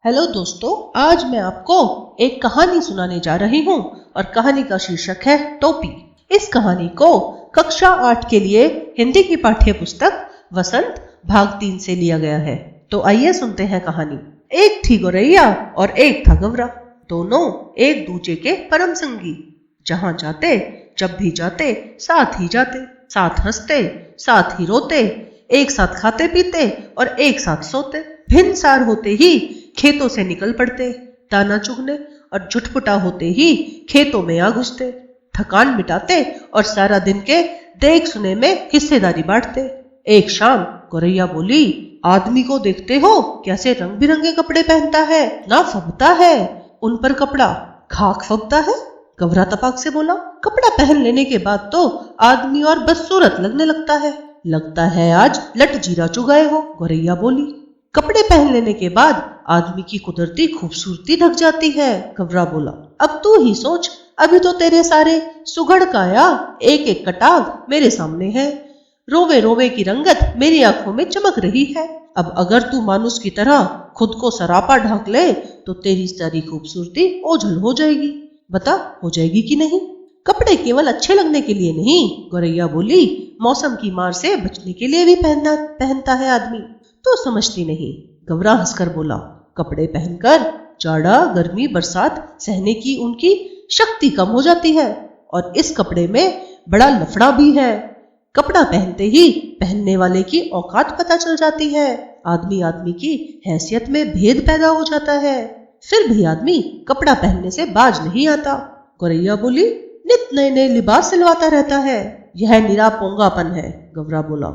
Hello दोस्तों, आज मैं आपको एक कहानी सुनाने जा रही हूँ और कहानी का शीर्षक है टोपी। इस कहानी को कक्षा 8 के लिए हिंदी की पाठ्य पुस्तक वसंत भाग 3 से लिया गया है। तो आइए सुनते हैं कहानी। एक थी गौरैया और एक था गवरा, दोनों एक दूजे के परम संगी। जहाँ जाते जब भी जाते साथ ही जाते, साथ हंसते साथ ही रोते, एक साथ खाते पीते और एक साथ सोते। भिन्न सार होते ही खेतों से निकल पड़ते, दाना चुगने और झुटपुटा होते ही खेतों में आ घुसते। थकान मिटाते और सारा दिन के देख सुने में हिस्सेदारी बांटते। एक शाम गौरैया बोली, आदमी को देखते हो कैसे रंग बिरंगे कपड़े पहनता है, ना फबता है उन पर कपड़ा, खाक फबता है। गवरा तपाक से बोला, कपड़ा पहन लेने के बाद तो आदमी और बदसूरत लगने लगता है आज लट जीरा चुगाए हो। गौरैया बोली, कपड़े पहन लेने के बाद आदमी की कुदरती खूबसूरती ढक जाती है। गवरा बोला, अब तू ही सोच, अभी तो तेरे सारे सुघड़ काया एक एक कटाव मेरे सामने है, रोवे रोवे की रंगत मेरी आंखों में चमक रही है। अब अगर तू मानुस की तरह खुद को सरापा ढाक ले तो तेरी सारी खूबसूरती ओझल हो जाएगी। बता, हो जाएगी कि नहीं? कपड़े केवल अच्छे लगने के लिए नहीं, गौरैया बोली, मौसम की मार से बचने के लिए भी पहनता है आदमी। तो समझती नहीं। गवरा हंसकर बोला, कपड़े पहनकर जाड़ा गर्मी बरसात सहने की उनकी शक्ति कम हो जाती है और इस कपड़े में बड़ा लफड़ा भी है। कपड़ा पहनते ही पहनने वाले की औकात पता चल जाती है, आदमी आदमी की हैसियत में भेद पैदा हो जाता है। फिर भी आदमी कपड़ा पहनने से बाज नहीं आता। गौरैया बोली, नित नए नए लिबास सिलवाता रहता है, यह निरा पोंगापन है। गवरा बोला,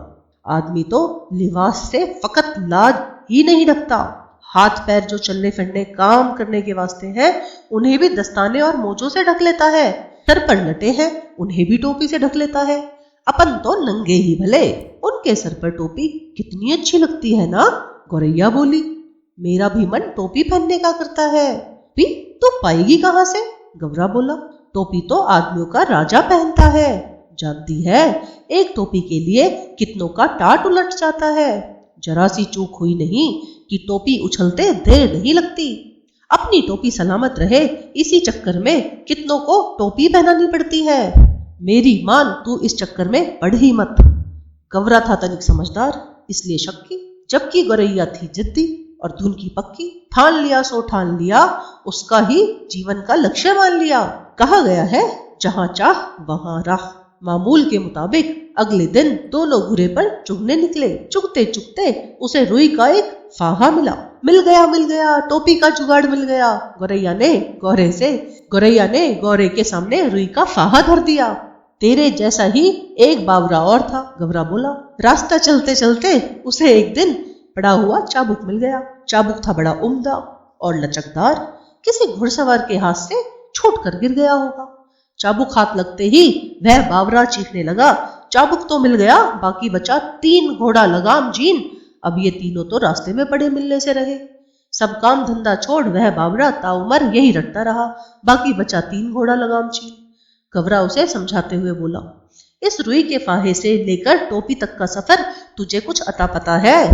आदमी तो लिबास से फकत लाज ही नहीं रखता, हाथ पैर जो चलने फिरने काम करने के वास्ते हैं उन्हें भी दस्ताने और मोजों से ढक लेता है, सर पर लटे हैं उन्हें भी टोपी से ढक लेता है। अपन तो नंगे ही भले, उनके सर पर टोपी कितनी अच्छी लगती है ना। गौरैया बोली, मेरा भी मन टोपी पहनने का करता है। भी तो पाएगी कहाँ से? गवरा बोला, टोपी तो आदमियों का राजा पहनता है, जानती है एक टोपी के लिए कितनों का टाट उलट जाता है। जरा सी चूक हुई नहीं कि टोपी उछलते देर नहीं लगती। अपनी टोपी सलामत रहे इसी चक्कर में कितनों को टोपी पहनानी पड़ती है। मेरी मान तू इस चक्कर में पड़ ही मत। गवरा था तनिक समझदार, इसलिए शक्की, जबकि गौरैया थी जिद्दी और धुन की पक्की। ठान लिया सो ठान लिया, उसका ही जीवन का लक्ष्य मान लिया। कहा गया है, जहां चाह वहां राह। मामूल के मुताबिक अगले दिन दोनों घुरे पर चुगने निकले। चुगते चुगते उसे रुई का एक फाहा मिल गया, टोपी का जुगाड़ मिल गया। गौरैया ने गौरे के सामने रुई का फाहा धर दिया। तेरे जैसा ही एक बावरा और था, गवरा बोला। रास्ता चलते चलते उसे एक दिन पड़ा हुआ चाबुक मिल गया। चाबुक था बड़ा उम्दा और लचकदार, किसी घुड़सवार के हाथ से छूट कर गिर गया होगा। चाबुक हाथ लगते ही वह बावरा चीखने लगा, चाबुक तो मिल गया, बाकी बचा 3 घोड़ा लगाम जीन। अब ये तीनों तो रास्ते में पड़े मिलने से रहे। सब काम धंधा छोड़ वह बावरा ताउमर यही रटता रहा, बाकी बचा 3 घोड़ा लगाम चीन। गवरा उसे समझाते हुए बोला, इस रुई के फाहे से लेकर टोपी तक का सफर तुझे कुछ अता पता है?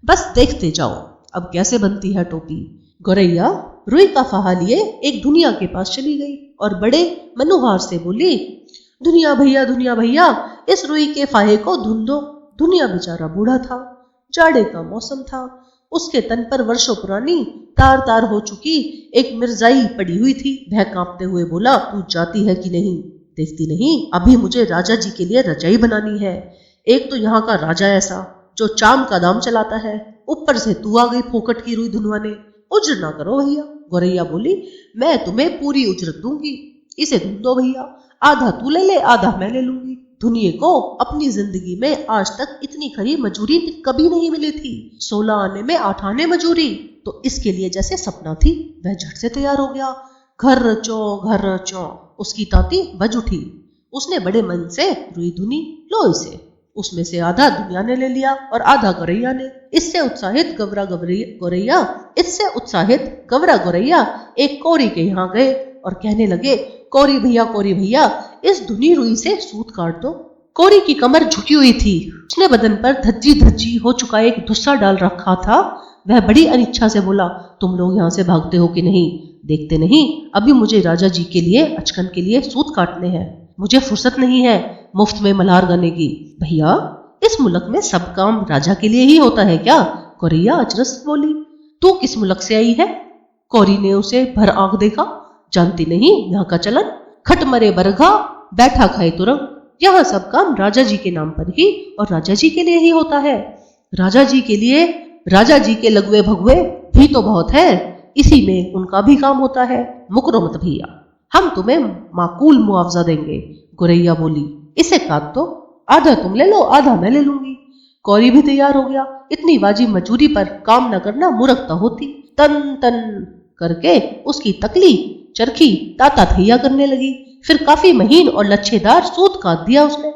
बस देखते जाओ अब कैसे बनती है टोपी। गौरैया रुई का फाहा लिए एक दुनिया के पास चली गई और बड़े मनोहार से बोली, दुनिया भैया इस रुई के फाहे को धुन दो। दुनिया बेचारा बूढ़ा था, जाड़े का मौसम था, उसके तन पर वर्षों पुरानी तार तार हो चुकी एक मिर्जाई पड़ी हुई थी। वह कांपते हुए बोला, तू जाती है कि नहीं? देखती नहीं, अभी मुझे राजा जी के लिए रजाई बनानी है। एक तो यहाँ का राजा ऐसा जो चाम का दाम चलाता है, ऊपर से तू आ गई फोकट की रुई धुनवाने। उज्र ना करो भैया। गौरैया बोली, मैं तुम्हें पूरी उजरत दूंगी, इसे धुन दो भैया, आधा तू ले ले आधा मैं ले लूंगी। धुनिये को अपनी जिंदगी में आज तक इतनी खरी मजूरी कभी नहीं मिली थी, 16 आने में 8 आने मजूरी। तो इसके लिए जैसे सपना थी वह झट से तैयार हो गया। घर रचो उसकी तांती बज उठी। उसने बड़े मन से रुई धुनी, लो इसे। उसमें से आधा दुनिया ने ले लिया और आधा गौरैया ने। इससे उत्साहित गवरा गौरैया एक कोरी के यहाँ गए और कहने लगे, कोरी भैया इस धुनी रुई से सूत काट दो। कोरी की कमर झुकी हुई थी, उसने बदन पर धज्जी हो चुका एक धुस्सा डाल रखा था। वह बड़ी अनिच्छा से बोला, तुम लोग यहाँ से भागते हो कि नहीं? देखते नहीं, अभी मुझे राजा जी के लिए अचकन के लिए सूत काटने हैं। मुझे फुर्सत नहीं है मुफ्त में मल्हार गाने की। भैया, इस मुल्क में सब काम राजा के लिए ही होता है क्या? गौरैया अचरज से बोली। तू किस मुल्क से आई है? कौरी ने उसे भर आंख देखा। जानती नहीं यहाँ का चलन? खट मरे बरघा, बैठा खाए तुरंग। यहाँ सब काम राजा जी के नाम पर ही और राजा जी के लिए ही होता है। राजा जी के लिए राजा जी के लगवे भगवे भी तो बहुत है, इसी में उनका भी काम होता है। मुकरो मत भैया, हम तुम्हें माकूल मुआवजा देंगे। गौरैया बोली, इसे काट दो, आधा तुम ले लो, आधा मैं ले लूंगी। कौरी भी तैयार हो गया। इतनी वाजिब मजूरी पर काम न करना मूर्खता होती। तन तन करके उसकी तकली चरखी ताता थैया करने लगी। फिर काफी महीन और लच्छेदार सूत काट दिया उसने।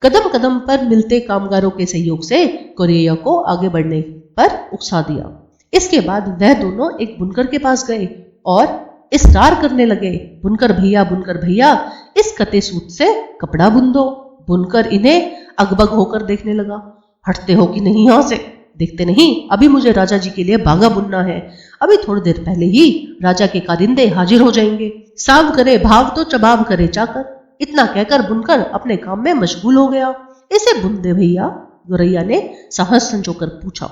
कदम कदम पर मिलते कामगारों के सहयोग से गौरैया को आगे बढ़ने पर उकसा दिया। इसके बाद वह दोनों एक बुनकर के पास गए और इसरार करने लगे, बुनकर भैया, इस कते सूत से कपड़ा बुन दो। बुनकर इन्हें अगबग होकर देखने लगा। हटते हो कि नहीं यहाँ से? देखते नहीं, अभी मुझे राजा जी के लिए बागा बुनना है। अभी थोड़ी देर पहले ही राजा के कारिंदे हाजिर हो जाएंगे। साव करे भाव तो चबाव करे चाकर। इतना कहकर बुनकर अपने काम में मशगूल हो गया। इसे बुन दे भैया, गौरैया ने साहस संजोकर पूछा।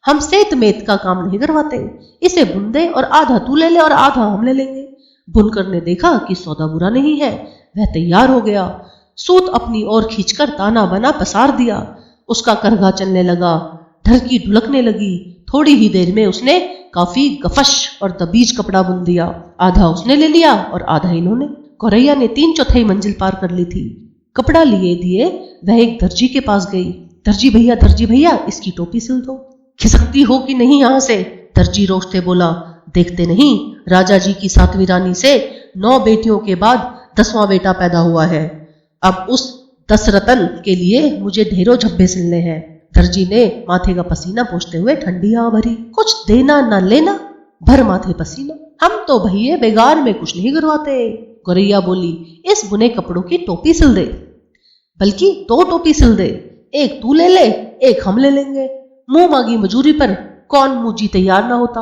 हम सेत मेत का काम नहीं करवाते, इसे बुन दे और आधा तू ले ले और आधा हम ले लेंगे। बुनकर ने देखा कि सौदा बुरा नहीं है। वह तैयार हो गया। सूत अपनी ओर खींचकर ताना बना पसार दिया। उसका करघा चलने लगा, ढरकी ढुलकने लगी। थोड़ी ही देर में उसने काफी गफश और दबीज कपड़ा बुन दिया। आधा उसने ले लिया और आधा इन्होंने। गौरैया ने 3/4 मंजिल पार कर ली थी। कपड़ा लिए दिए वह एक दर्जी के पास गई। दर्जी भैया, इसकी टोपी सिल दो। खिसकती हो कि नहीं यहाँ से? दर्जी रोकते बोला। देखते नहीं, राजा जी की 7वीं रानी से 9 बेटियों के बाद 10वां बेटा पैदा हुआ है। अब उस 10 रतन के लिए मुझे ढेरों झब्बे सिलने हैं। दर्जी ने माथे का पसीना पोंछते हुए ठंडी हवा भरी। कुछ देना न लेना, भर माथे पसीना। हम तो भैया बेगार में कुछ नहीं करवाते। गौरैया बोली, इस बुने कपड़ों की टोपी सिल दे, बल्कि 2 टोपी सिल दे। एक तू ले ले, एक हम ले लेंगे। मुंह मांगी मजूरी पर कौन मुंजी तैयार ना होता।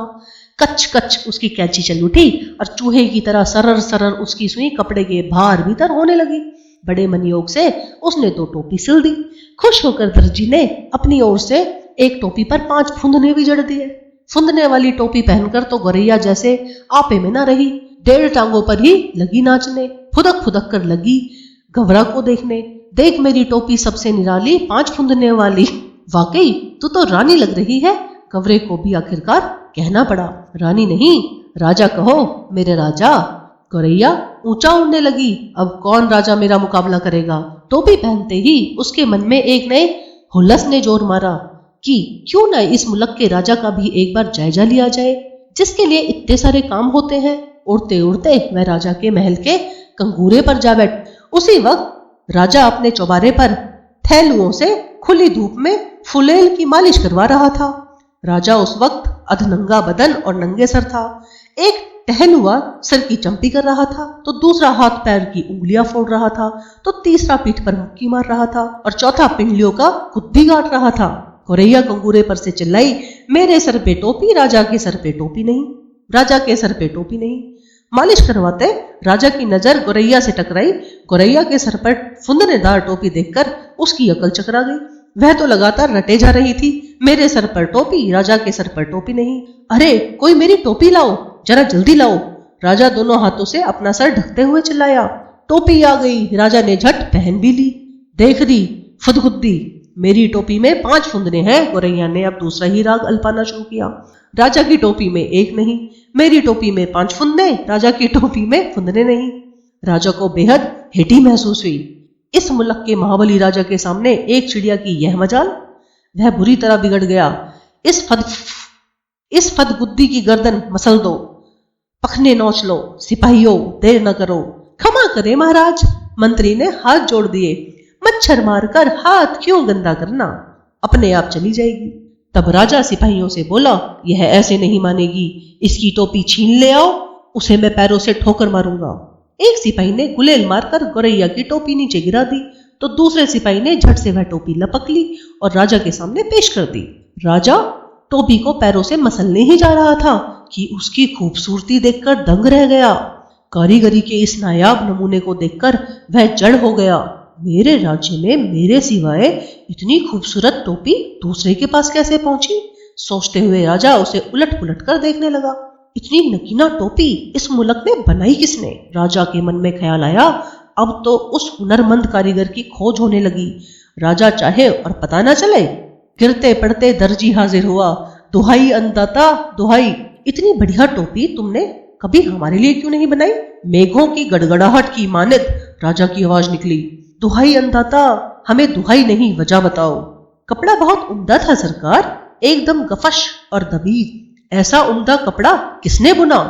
कच कच उसकी कैंची चल उठी और चूहे की तरह सरर सरर उसकी सुई कपड़े के भार भीतर होने लगी। बड़े मनयोग से उसने 2 टोपी सिल दी। खुश होकर दर्जी ने अपनी ओर से एक टोपी पर 5 फुंदने भी जड़ दिए। फुंदने वाली टोपी पहनकर तो गौरैया जैसे आपे में न रही। 1.5 टांगों पर ही लगी नाचने। फुदक फुदक कर लगी गवरा को देखने। देख मेरी टोपी सबसे निराली 5 फुंदने वाली। वाकई तू तो रानी लग रही है। गवरे को भी आखिरकार कहना पड़ा। रानी नहीं, राजा कहो, मेरे राजा। गौरैया ऊंचा उड़ने लगी। अब कौन राजा मेरा मुकाबला करेगा? टोपी पहनते ही उसके मन में एक नए हुल्लस ने जोर मारा कि क्यों न इस मुल्क के राजा का भी एक बार जायजा लिया जाए, जिसके लिए इतने सारे काम होते हैं। उड़ते उड़ते वह राजा के महल के कंगूरे पर जा बैठ। उसी वक्त राजा अपने चौबारे पर थैलुओं से खुली धूप में फुलेल की मालिश करवा रहा था। राजा उस वक्त अधनंगा बदन और नंगे सर था। एक टहलुआ सर की चंपी कर रहा था, तो दूसरा हाथ पैर की उंगलियां फोड़ रहा था, तो तीसरा पीठ पर मुक्की मार रहा था और चौथा पिंडलियों का कुद्दी गाट रहा था। गौरैया कंगूरे पर से चिल्लाई, मेरे सर पे टोपी, राजा के सर पे टोपी नहीं, राजा के सर पे टोपी नहीं। मालिश करवाते राजा की नजर गौरैया से टकराई। गौरैया के सर पर फुंदनेदार टोपी देखकर उसकी अकल चकरा गई। वह तो लगातार रटे जा रही थी, मेरे सर पर टोपी, राजा के सर पर टोपी नहीं। अरे कोई मेरी टोपी लाओ, जरा जल्दी लाओ। राजा दोनों हाथों से अपना सर ढकते हुए चिल्लाया। टोपी आ गई। राजा ने झट पहन भी ली। देख दी फुदगुद्दी, मेरी टोपी में 5 फुंदने हैं। गौरैया ने अब दूसरा ही राग अल्पाना शुरू किया। राजा की टोपी में 1 नहीं, मेरी टोपी में 5 फुंदने, राजा की टोपी में फुंदने नहीं। राजा को बेहद हेठी महसूस हुई। इस मुल्क के महाबली राजा के सामने एक चिड़िया की यह मजाल। वह बुरी तरह बिगड़ गया। इस फदगुद्दी की गर्दन मसल दो, पखने नोच लो। सिपाहियों देर न करो। क्षमा करे महाराज, मंत्री ने हाथ जोड़ दिए। मच्छर मारकर हाथ क्यों गंदा करना, अपने आप चली जाएगी। तब राजा सिपाहियों से बोला, यह ऐसे नहीं मानेगी, इसकी टोपी छीन ले आओ, उसे मैं पैरों से ठोकर मारूंगा। एक सिपाही ने गुलेल मारकर गौरैया की टोपी नीचे गिरा दी, तो दूसरे सिपाही ने झट से वह टोपी लपक ली और राजा के सामने पेश कर दी। राजा, टोपी को पैरों से मसलने ही जा रहा था कि उसकी खूबसूरती देखकर दंग रह गया। कारीगरी के इस नायाब नमूने को देखकर वह जड़ हो गया। मेरे राज्य में मेरे सिवाय इतनी खूबसूरत टोपी दूसरे के पास कैसे पहुंची? सोचते हुए राजा उसे उलट पुलट कर देखने लगा। इतनी नगीना टोपी इस मुल्क में बनाई किसने? राजा के मन में ख्याल आया। अब तो उस हुनरमंद कारीगर की खोज होने लगी। राजा चाहे और पता न चले। गिरते पड़ते दर्जी हाजिर हुआ। दुहाई अन्नदाता दुहाई, इतनी बढ़िया टोपी तुमने कभी हमारे लिए क्यों नहीं बनाई? मेघों की गड़गड़ाहट की मानित राजा की आवाज निकली। दुहाई अन्नदाता, हमें दुहाई नहीं वजह बताओ। कपड़ा बहुत उम्दा था सरकार, एकदम गफश और दबीज। ऐसा उम्दा कपड़ा किसने बुना?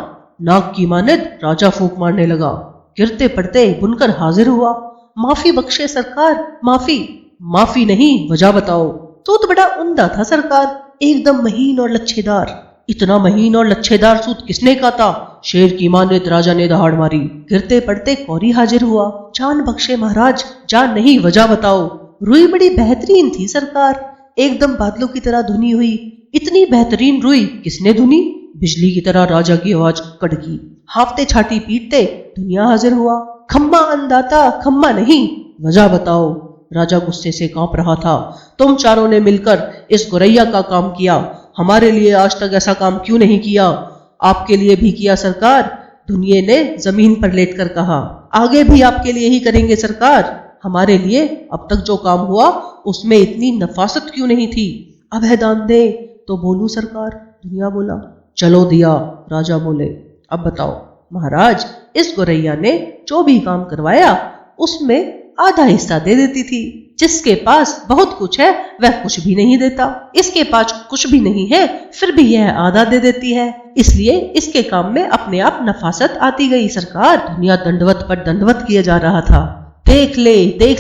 नाक की मानित राजा फूंक मारने लगा। गिरते पड़ते बुनकर हाजिर हुआ। माफी बख्शे सरकार, माफी। माफी नहीं, वजह बताओ। सूत बड़ा उम्दा था सरकार, एकदम महीन और लच्छेदार। इतना महीन और लच्छेदार सूत किसने काता? शेर की मानित राजा ने दहाड़ मारी। गिरते पड़ते कौरी हाजिर हुआ। जान बख्शे महाराज, जान नहीं, वजह बताओ। रुई बड़ी बेहतरीन थी सरकार, एकदम बादलों की तरह धुनी हुई। इतनी बेहतरीन रुई किसने धुनी? बिजली की तरह राजा की आवाज कड़की। हाफते छाती पीटते दुनिया हाजिर हुआ। खम्मा अन्नदाता, खम्मा नहीं, वजह बताओ। राजा गुस्से से कांप रहा था। तुम चारों ने मिलकर इस गोरैया का काम किया, हमारे लिए आज तक ऐसा काम क्यों नहीं किया? आपके लिए भी किया सरकार, दुनिया ने जमीन पर लेटकर कहा। आगे भी आपके लिए ही करेंगे सरकार। हमारे लिए अब तक जो काम हुआ उसमें इतनी नफासत क्यों नहीं थी? अब है दान दे तो बोलूं सरकार, दुनिया बोला। चलो दिया, राजा बोले। अब बताओ महाराज, इस गोरैया ने जो भी काम करवाया उसमें आधा हिस्सा दे देती थी। जिसके पास बहुत कुछ है वह कुछ भी नहीं देता। इसके पास कुछ भी नहीं है फिर भी यह आधा दे देती है, इसलिए इसके काम में अपने आप नफासत आती गई सरकार। दुनिया दंडवत पर दंडवत किया जा रहा था। देख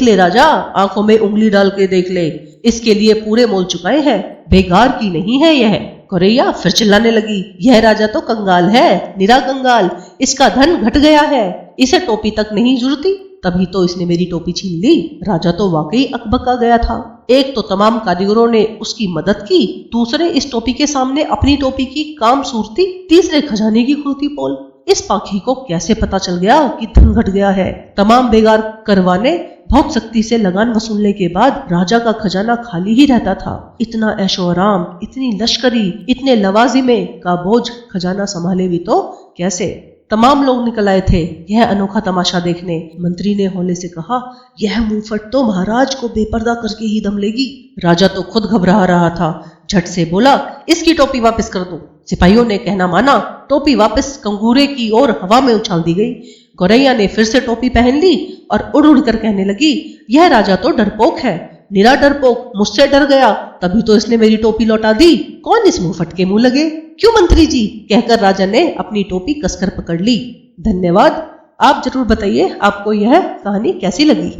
ले राजा, आंखों में उंगली डाल के देख ले, इसके लिए पूरे मोल चुकाए हैं, बेकार की नहीं है यह। गोरैया फिर चिल्लाने लगी, यह राजा तो कंगाल है, निरा कंगाल, इसका धन घट गया है, इसे टोपी तक नहीं जुड़ती, तभी तो इसने मेरी टोपी छीन ली। राजा तो वाकई अकबका गया था। एक तो तमाम कारीगरों ने उसकी मदद की, दूसरे इस टोपी के सामने अपनी टोपी की काम सूरती, तीसरे खजाने की खुलती पोल। इस पाखी को कैसे पता चल गया कि धन घट गया है? तमाम बेगार करवाने बहुत सख्ती से लगान वसूलने के बाद राजा का खजाना खाली ही रहता था। इतना ऐशो आराम, इतनी लश्करी, इतने लवाजिमे का बोझ खजाना संभाले भी तो कैसे? तमाम लोग निकल आए थे यह अनोखा तमाशा देखने। मंत्री ने हौले से कहा, यह मुंहफट तो महाराज को बेपर्दा करके ही दम लेगी। राजा तो खुद घबरा रहा था, झट से बोला, इसकी टोपी वापस कर दो। सिपाहियों ने कहना माना, टोपी वापस कंगूरे की ओर हवा में उछाल दी गई। गोरैया ने फिर से टोपी पहन ली और उड़ उड़ कर कहने लगी, यह राजा तो डरपोक है, निरा डरपोक, मुझसे डर गया, तभी तो इसने मेरी टोपी लौटा दी। कौन इस मुंहफट के मुंह लगे? क्यों मंत्री जी, कहकर राजा ने अपनी टोपी कसकर पकड़ ली। धन्यवाद। आप जरूर बताइए आपको यह कहानी कैसी लगी।